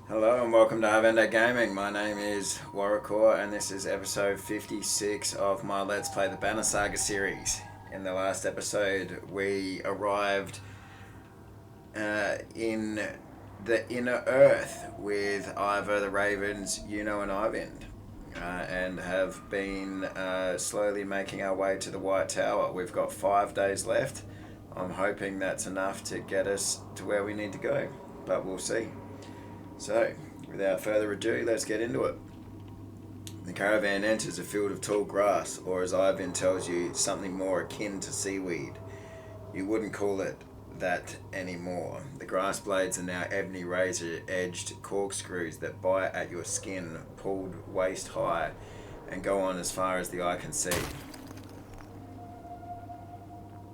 Hello and welcome to Arberrang Gaming. My name is Warrior and this is episode 56 of my Let's Play the Banner Saga series. In the last episode we arrived in the Inner Earth with Ivor the Ravens, Yuno and Eyvind, and have been slowly making our way to the White Tower. We've got 5 days left. I'm hoping that's enough to get us to where we need to go, but we'll see. So, without further ado, let's get into it. The caravan enters a field of tall grass, or as Ivan tells you, something more akin to seaweed. You wouldn't call it that anymore. The grass blades are now ebony razor-edged corkscrews that bite at your skin, pulled waist high, and go on as far as the eye can see.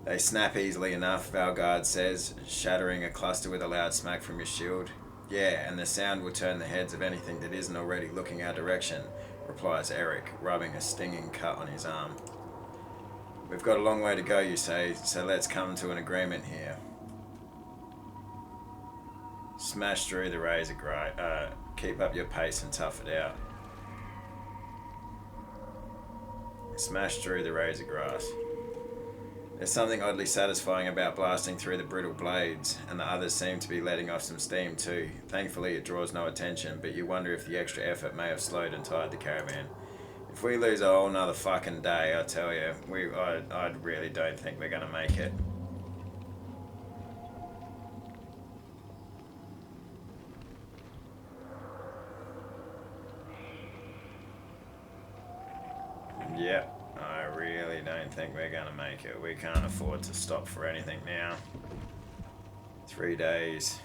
They snap easily enough, Valgard says, shattering a cluster with a loud smack from his shield. Yeah, and the sound will turn the heads of anything that isn't already looking our direction, replies Eric, rubbing a stinging cut on his arm. We've got a long way to go, you say, so let's come to an agreement here. Smash through the razor grind. Keep up your pace and tough it out. Smash through the razor grass. There's something oddly satisfying about blasting through the brittle blades, and the others seem to be letting off some steam too. Thankfully it draws no attention, but you wonder if the extra effort may have slowed and tired the caravan. If we lose a whole nother fucking day, I tell you, I really don't think we're gonna make it. Yep. I really don't think we're going to make it. We can't afford to stop for anything now. 3 days.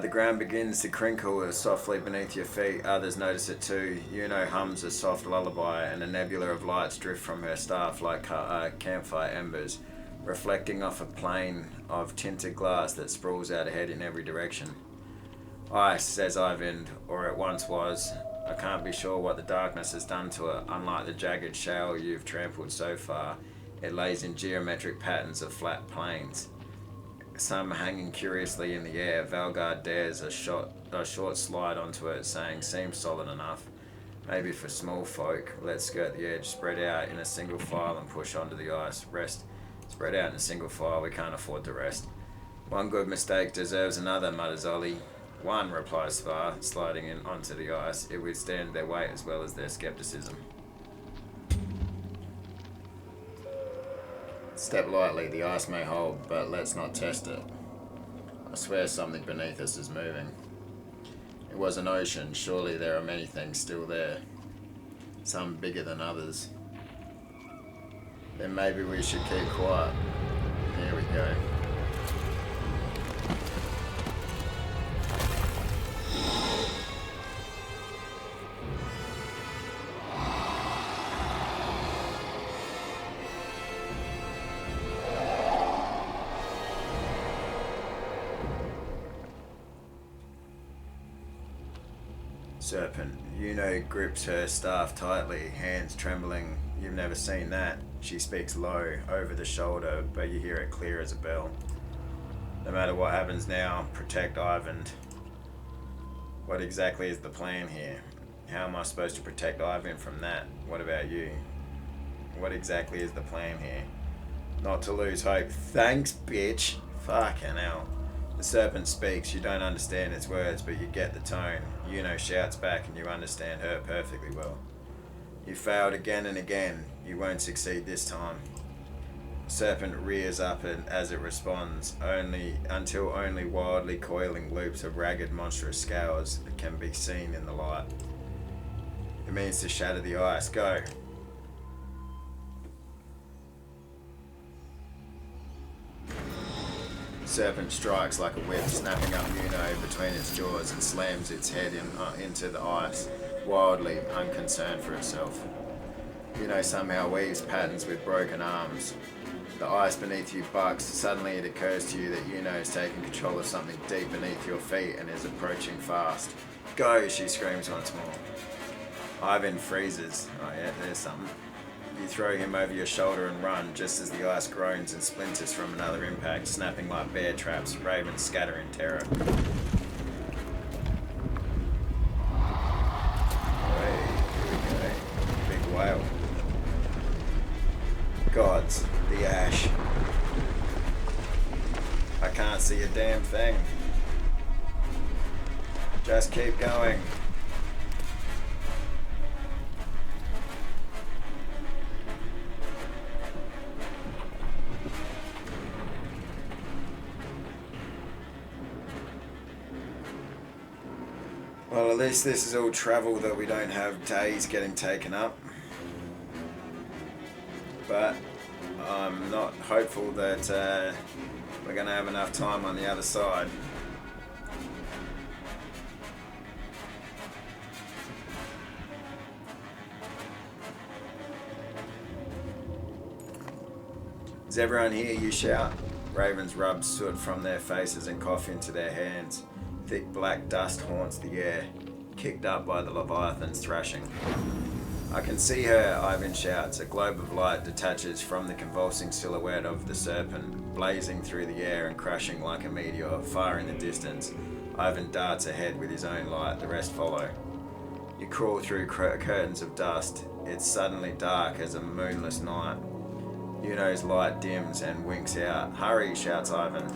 The ground begins to crinkle softly beneath your feet. Others notice it too. Yuno hums a soft lullaby, and a nebula of lights drift from her staff like campfire embers, reflecting off a plane of tinted glass that sprawls out ahead in every direction. Ice, says Eyvind, or it once was. I can't be sure what the darkness has done to it. Unlike the jagged shale you've trampled so far, it lays in geometric patterns of flat plains. Some hanging curiously in the air. Valgard dares a short slide onto it, saying, seems solid enough. Maybe for small folk. Let's skirt the edge, spread out in a single file and push onto the ice. Rest. Spread out in a single file, we can't afford to rest. One good mistake deserves another, mutters Ollie. One, replies Svar, sliding in onto the ice. It would stand their weight as well as their skepticism. Step lightly, the ice may hold, but let's not test it. I swear something beneath us is moving. It was an ocean, surely there are many things still there. Some bigger than others. Then maybe we should keep quiet. Here we go. Serpent. Yuno grips her staff tightly, hands trembling. You've never seen that. She speaks low, over the shoulder, but you hear it clear as a bell. No matter what happens now, protect Eyvind. What exactly is the plan here? How am I supposed to protect Eyvind from that? What about you? What exactly is the plan here? Not to lose hope. Thanks, bitch. Fucking hell. The serpent speaks. You don't understand its words, but you get the tone. Yuno shouts back and you understand her perfectly well. You failed again and again. You won't succeed this time. The serpent rears up as it responds, until only wildly coiling loops of ragged monstrous scales can be seen in the light. It means to shatter the ice. Go. Serpent strikes like a whip, snapping up Yuno between its jaws and slams its head into the ice, wildly unconcerned for itself. Yuno somehow weaves patterns with broken arms. The ice beneath you bucks. Suddenly it occurs to you that Yuno is taking control of something deep beneath your feet and is approaching fast. Go, she screams once more. Ivan freezes. Oh yeah, there's something. You throw him over your shoulder and run, just as the ice groans and splinters from another impact, snapping like bear traps. Ravens scatter in terror. Hey, here we go. Big whale. Gods, the ash. I can't see a damn thing. Just keep going. Well, at least this is all travel that we don't have days getting taken up. But I'm not hopeful that we're going to have enough time on the other side. Is everyone here? You shout. Ravens rub soot from their faces and cough into their hands. Thick black dust haunts the air, kicked up by the Leviathan's thrashing. I can see her, Ivan shouts. A globe of light detaches from the convulsing silhouette of the serpent, blazing through the air and crashing like a meteor, far in the distance. Ivan darts ahead with his own light, the rest follow. You crawl through curtains of dust. It's suddenly dark as a moonless night. Yuno's light dims and winks out. Hurry, shouts Ivan.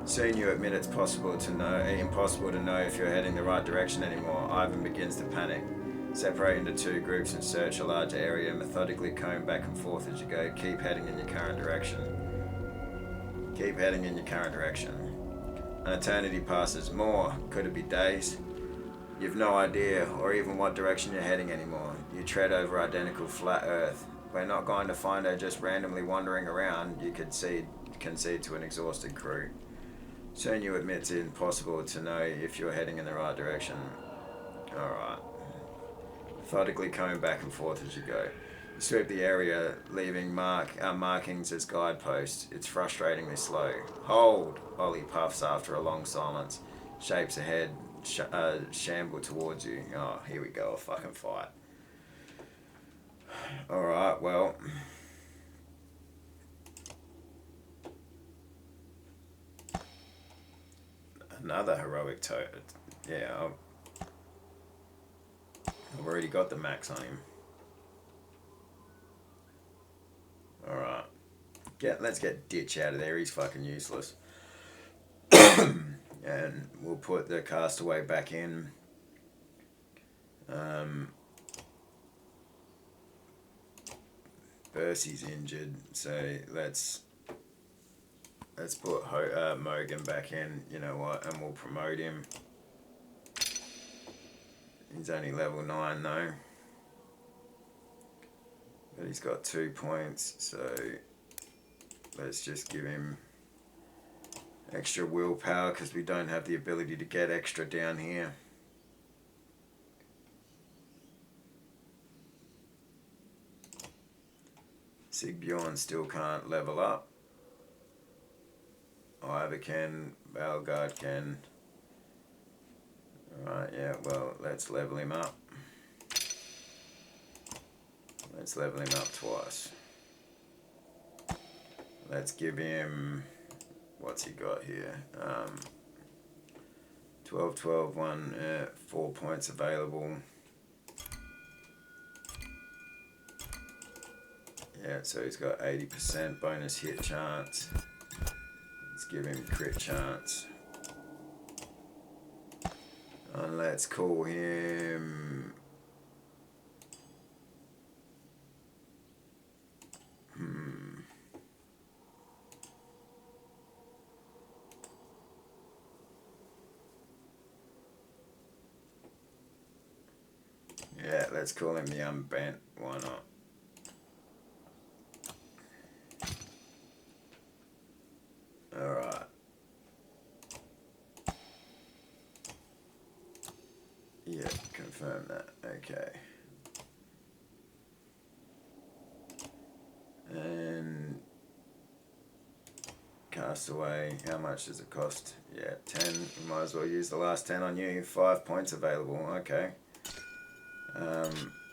Soon you admit it's impossible to know if you're heading the right direction anymore. Ivan begins to panic. Separate into two groups and search a large area, methodically comb back and forth as you go. Keep heading in your current direction. Keep heading in your current direction. An eternity passes. More. Could it be days? You've no idea, or even what direction you're heading anymore. You tread over identical flat earth. We're not going to find her just randomly wandering around, you concede to an exhausted crew. Soon you admit it's impossible to know if you're heading in the right direction. Alright. Methodically comb back and forth as you go. You sweep the area, leaving markings as guideposts. It's frustratingly slow. Hold! Ollie puffs after a long silence. Shapes ahead, shamble towards you. Oh, here we go, a fucking fight. Alright, well. Another heroic toad. Yeah, I've already got the max on him. Alright. Let's get Ditch out of there. He's fucking useless. And we'll put the Castaway back in. Bercy's injured, so let's put Mogan back in, you know what, and we'll promote him. He's only level 9 though. But he's got 2 points, so let's just give him extra willpower because we don't have the ability to get extra down here. Sigbjorn still can't level up. Ivor can, Valgard can. Alright, yeah, well, let's level him up. Let's level him up twice. Let's give him, what's he got here? 12, 12, 1, 4 points available. Yeah, so he's got 80% bonus hit chance. Let's give him crit chance. And let's call him... Yeah, let's call him the Unbent. Why not? Alright. Yeah, confirm that. Okay. And Castaway, how much does it cost? Yeah, 10. We might as well use the last 10 on you. 5 points available. Okay.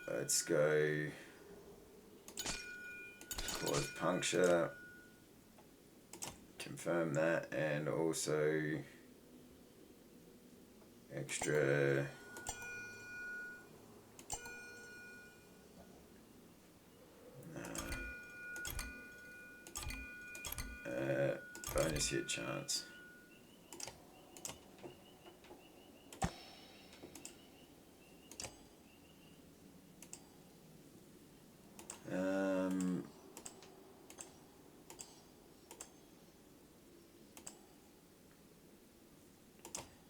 Let's go cause puncture, confirm that, and also extra bonus hit chance.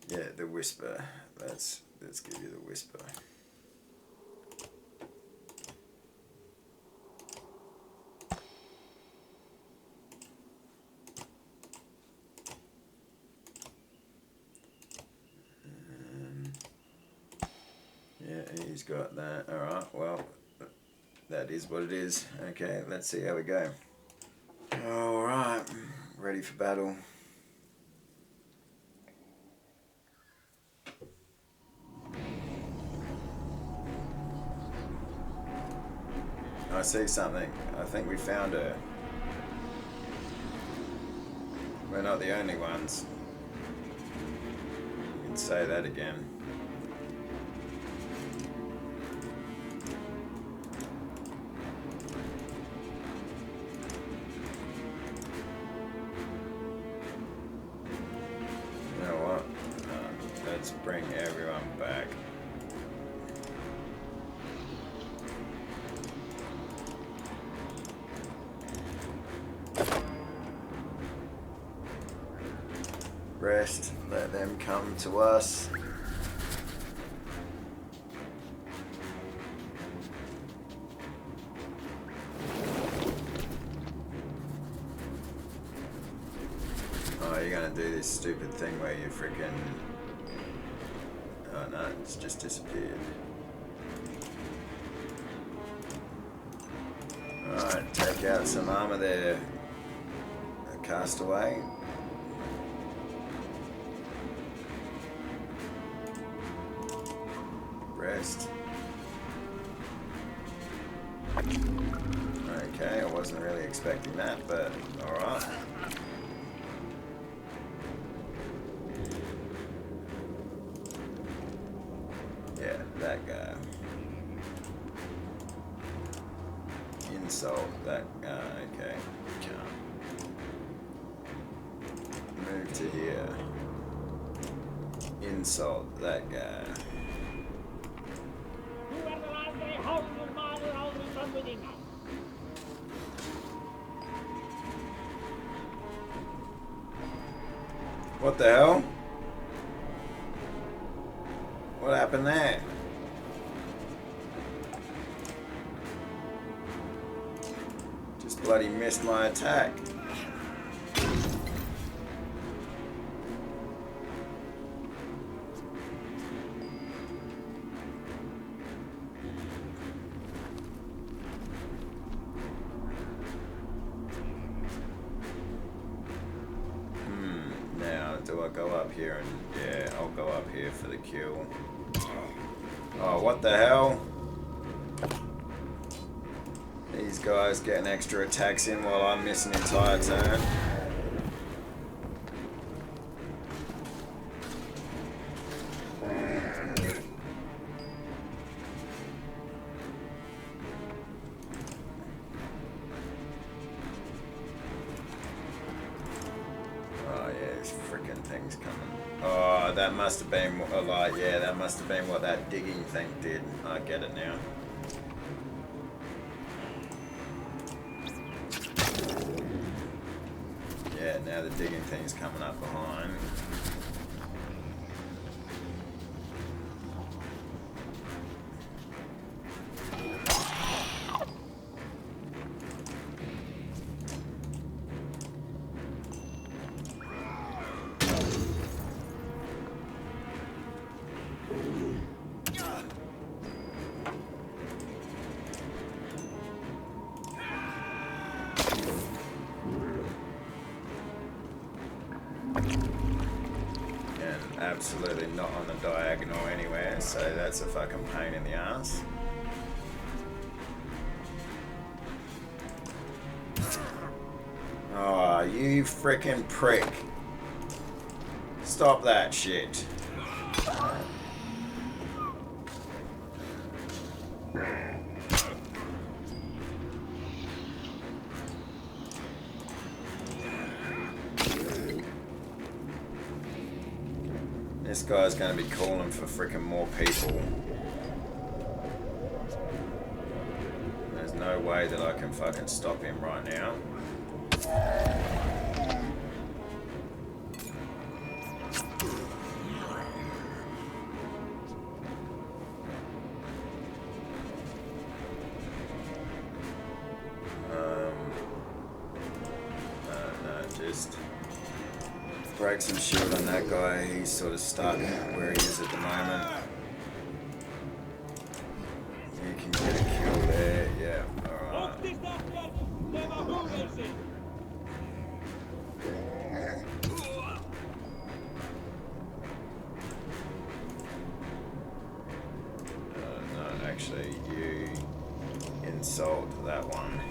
Yeah, the whisper. Let's give you the whisper. Yeah, he's got that. All right. Well, that is what it is. Okay, let's see how we go. All right, ready for battle. I see something. I think we found her. We're not the only ones. You can say that again. You know what? Let's bring everyone back. Rest, let them come to us. Oh, you're gonna do this stupid thing where you freaking... Oh no, it's just disappeared. Alright, take out some armor there. Castaway. Rest. Okay, I wasn't really expecting that, but alright. Yeah, that guy. Insult that guy, okay. Can't. Move to here. Insult that guy. What the hell? What happened there? Just bloody missed my attack. Do I go up here and... Yeah, I'll go up here for the kill. Oh, what the hell? These guys getting extra attacks in while I miss an entire turn. Things coming. Oh, that must have been a lot. Yeah, that must have been what that digging thing did. I get it now. Yeah, now the digging thing's coming up behind. absolutely not on the diagonal anywhere, so that's a fucking pain in the ass. Oh, you frickin' prick. Stop that shit. This guy's going to be calling for frickin' more people. There's no way that I can fucking stop him right now. Just break some shield on that guy. He's sort of stuck where he is at the moment. You can get a kill there. Yeah, alright. No, actually, you insult that one.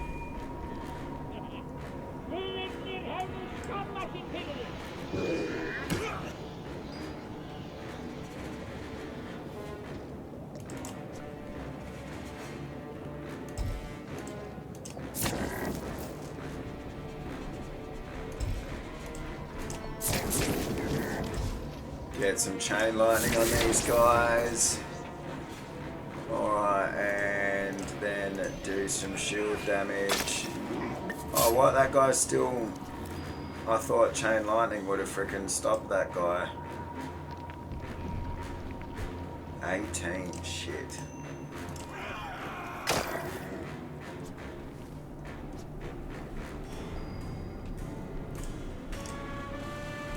Get some chain lightning on these guys. Alright, and then do some shield damage. Oh, what? That guy's still... I thought chain lightning would have frickin' stopped that guy. 18, shit.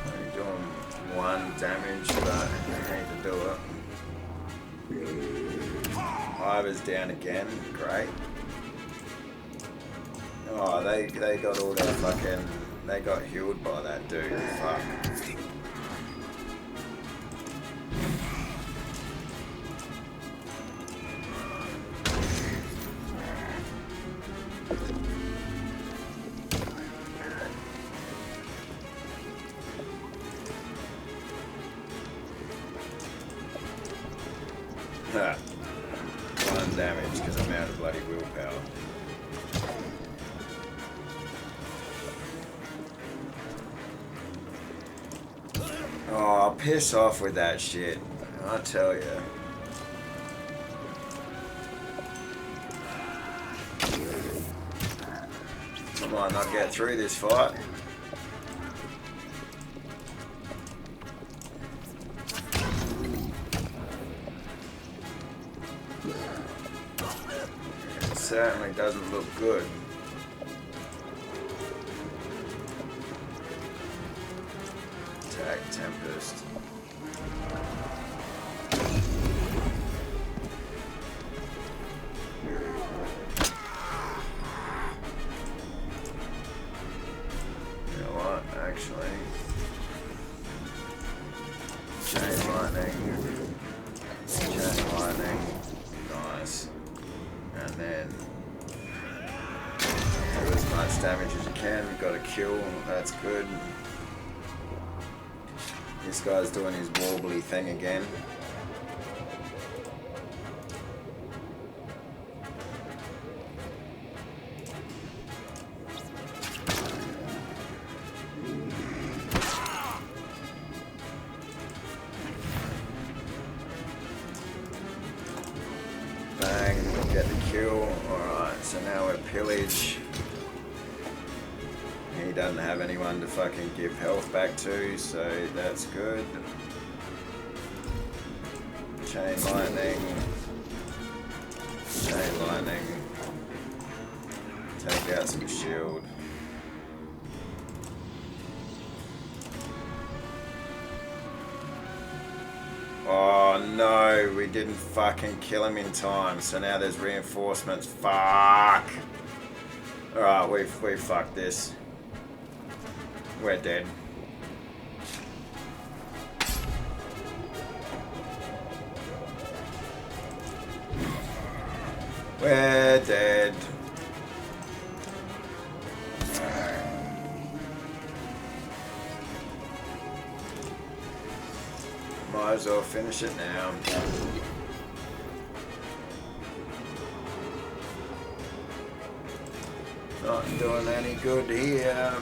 Only doing 1 damage, but I need to do it. Ivor's down again, great. Oh, they got all that fucking... They got healed by that dude, fuck. Ha. 1 damage because I'm out of bloody willpower. Oh, piss off with that shit. I tell you. Come on, I'll get through this fight. It certainly doesn't look good. Tempest. You know what, actually? Chain lightning. Chain lightning. Nice. And then do as much damage as you can. We've got a kill, that's good. This guy's doing his warbly thing again. Bang, get the kill. Alright, so now we're pillage. He doesn't have anyone to fucking give health back to, so that's good. Chain lightning. Chain lightning. Take out some shield. Oh no, we didn't fucking kill him in time, so now there's reinforcements. Fuck! Alright, we fucked this. We're dead. We're dead. Might as well finish it now. Not doing any good here.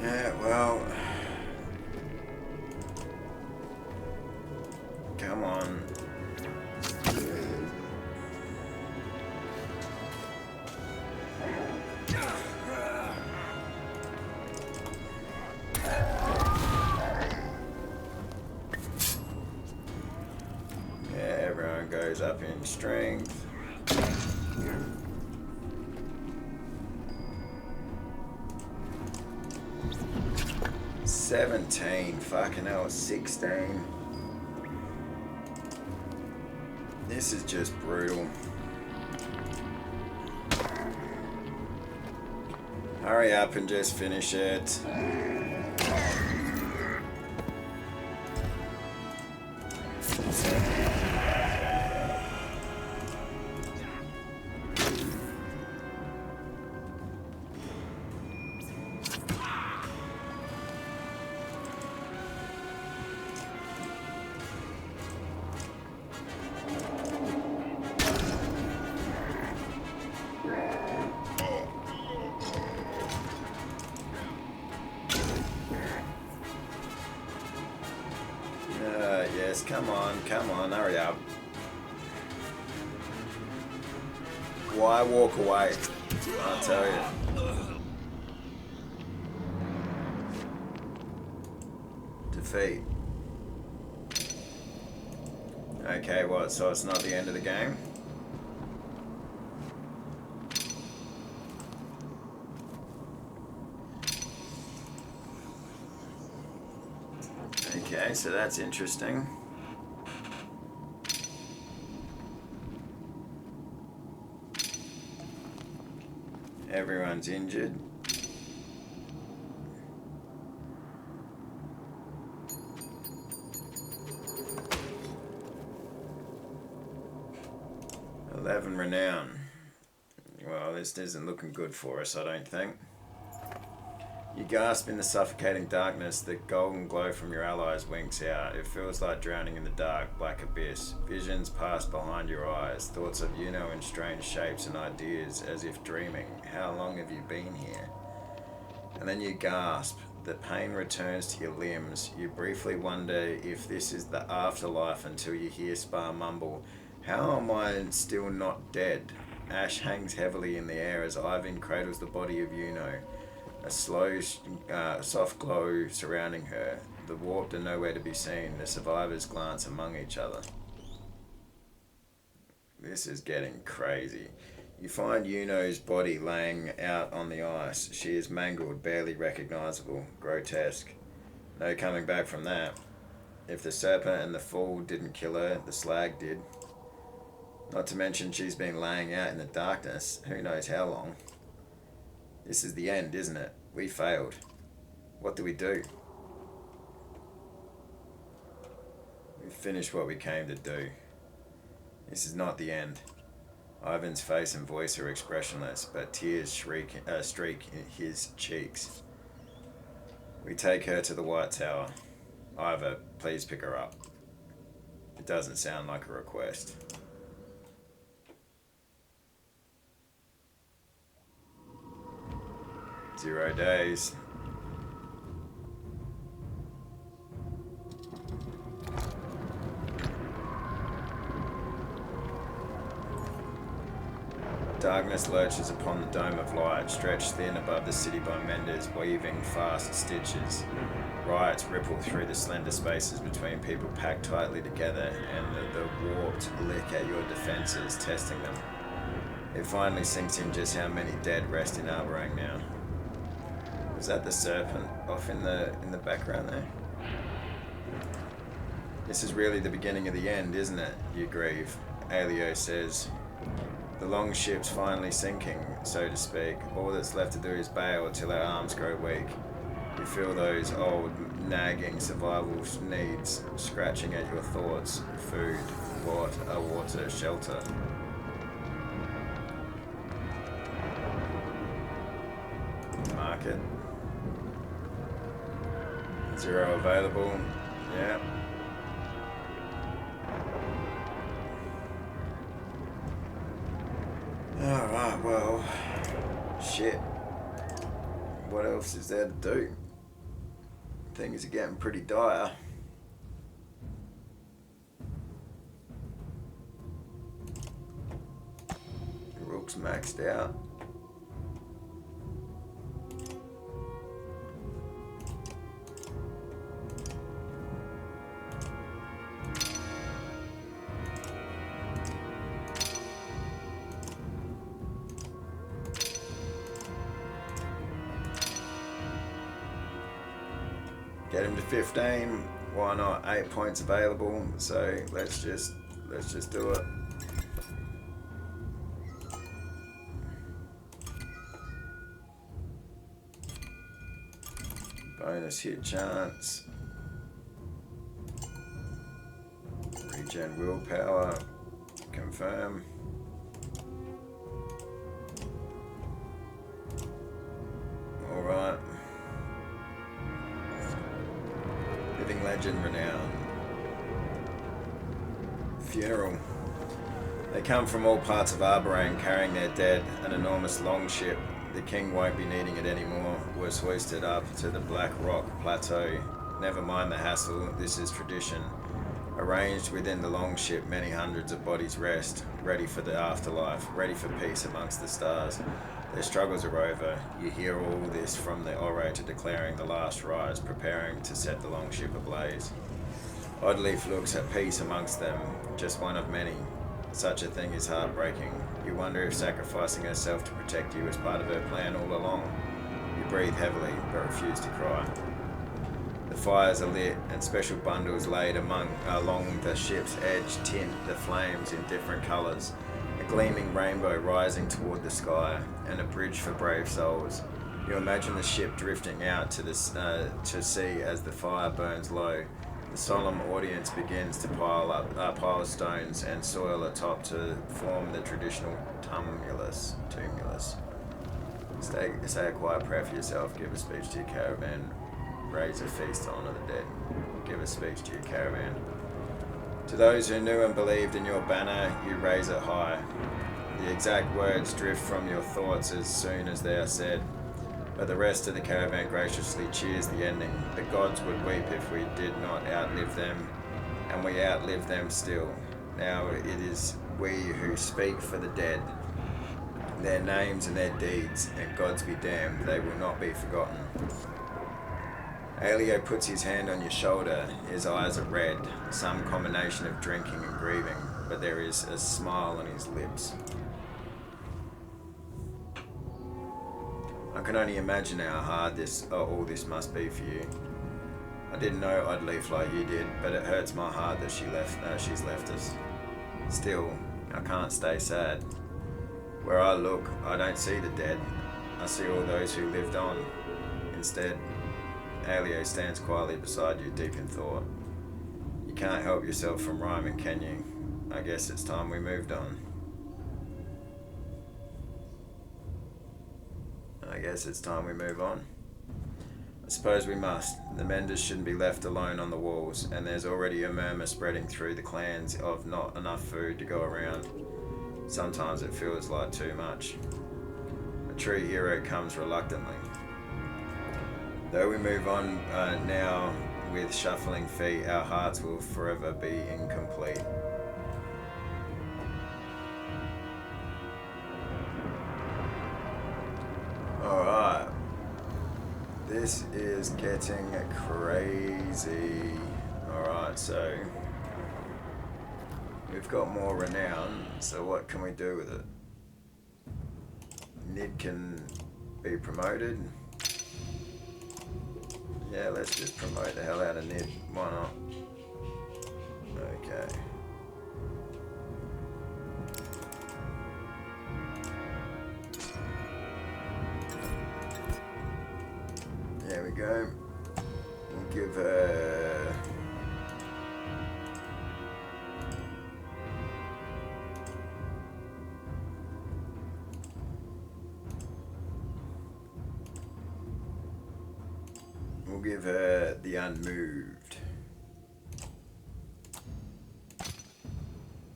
Yeah, well, come on. Yeah, everyone goes up in strength. Fucking hell, 16. This is just brutal. Hurry up and just finish it. Yes, come on, hurry up. Why walk away? I'll tell you. Defeat. Okay, what? So it's not the end of the game? Okay, so that's interesting. Everyone's injured. $11 renown. Well, this isn't looking good for us, I don't think. You gasp in the suffocating darkness. The golden glow from your allies winks out. It feels like drowning in the dark, black abyss. Visions pass behind your eyes. Thoughts of you know in strange shapes and ideas, as if dreaming. How long have you been here? And then you gasp. The pain returns to your limbs. You briefly wonder if this is the afterlife until you hear Spar mumble, "How am I still not dead?" Ash hangs heavily in the air as Ivan cradles the body of Yuno. A slow, soft glow surrounding her. The warped are nowhere to be seen. The survivors glance among each other. This is getting crazy. You find Yuno's body laying out on the ice. She is mangled, barely recognizable, grotesque. No coming back from that. If the serpent and the fool didn't kill her, the slag did. Not to mention she's been laying out in the darkness. Who knows how long. This is the end, isn't it? We failed. What do we do? We finished what we came to do. This is not the end. Ivan's face and voice are expressionless, but tears streak his cheeks. We take her to the White Tower. Ivor, please pick her up. It doesn't sound like a request. 0 days. Darkness lurches upon the dome of light, stretched thin above the city by menders, weaving fast stitches. Riots ripple through the slender spaces between people packed tightly together, and the warped lick at your defenses, testing them. It finally sinks in just how many dead rest in Arberrang now. Is that the serpent off in the background there? This is really the beginning of the end, isn't it? You grieve. Alio says. The long ship's finally sinking, so to speak. All that's left to do is bail till our arms grow weak. You feel those old, nagging survival needs scratching at your thoughts. Food, water, shelter. Market. 0 available. Yeah. Alright, well, shit. What else is there to do? Things are getting pretty dire. The Rook's maxed out. Get him to 15. Why not? 8 points available. So let's just do it. Bonus hit chance. Regen willpower. Confirm. All right. Living legend renown. Funeral. They come from all parts of Arberrang carrying their dead, an enormous longship. The king won't be needing it anymore. Was hoisted up to the Black Rock Plateau. Never mind the hassle, this is tradition. Arranged within the longship, many hundreds of bodies rest, ready for the afterlife, ready for peace amongst the stars. Their struggles are over. You hear all this from the orator declaring the last rites, preparing to set the longship ablaze. Oddleaf looks at peace amongst them, just one of many. Such a thing is heartbreaking. You wonder if sacrificing herself to protect you was part of her plan all along. You breathe heavily, but refuse to cry. The fires are lit, and special bundles laid along the ship's edge tint the flames in different colours. A gleaming rainbow rising toward the sky, and a bridge for brave souls. You imagine the ship drifting out to sea as the fire burns low. The solemn audience begins to pile stones and soil atop to form the traditional tumulus. Say a quiet prayer for yourself, give a speech to your caravan, raise a feast to honour the dead. Give a speech to your caravan. To those who knew and believed in your banner, you raise it high. The exact words drift from your thoughts as soon as they are said. But the rest of the caravan graciously cheers the ending. The gods would weep if we did not outlive them, and we outlive them still. Now it is we who speak for the dead, their names and their deeds, and gods be damned, they will not be forgotten. Alio puts his hand on your shoulder. His eyes are red, some combination of drinking and grieving, but there is a smile on his lips. I can only imagine how hard all this must be for you. I didn't know Oddleaf like you did, but it hurts my heart that she's left us. Still, I can't stay sad. Where I look, I don't see the dead. I see all those who lived on. Instead, Alio stands quietly beside you, deep in thought. You can't help yourself from rhyming, can you? I guess it's time we moved on. I guess it's time we move on. I suppose we must. The menders shouldn't be left alone on the walls, and there's already a murmur spreading through the clans of not enough food to go around. Sometimes it feels like too much. A true hero comes reluctantly. Though we move on now with shuffling feet, our hearts will forever be incomplete. Alright. This is getting crazy. Alright, so we've got more renown, so what can we do with it? Nid can be promoted. Yeah, let's just promote the hell out of Nib. Why not? Okay. There we go. We'll give her... We'll give her the unmoved.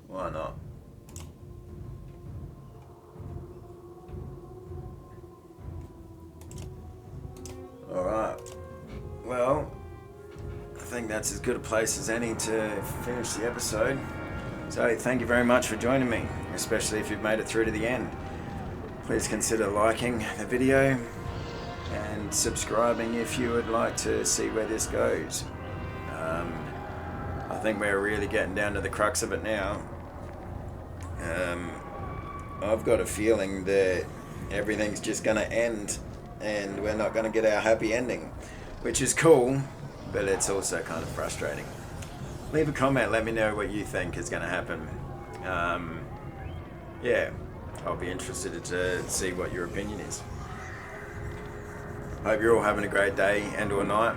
Why not? Alright. Well, I think that's as good a place as any to finish the episode. So thank you very much for joining me, especially if you've made it through to the end. Please consider liking the video and subscribing if you would like to see where this goes. I think we're really getting down to the crux of it now. I've got a feeling that everything's just going to end and we're not going to get our happy ending, which is cool, but it's also kind of frustrating. Leave a comment, let me know what you think is going to happen. Yeah, I'll be interested to see what your opinion is. Hope you're all having a great day and or night.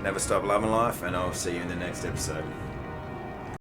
Never stop loving life, and I'll see you in the next episode.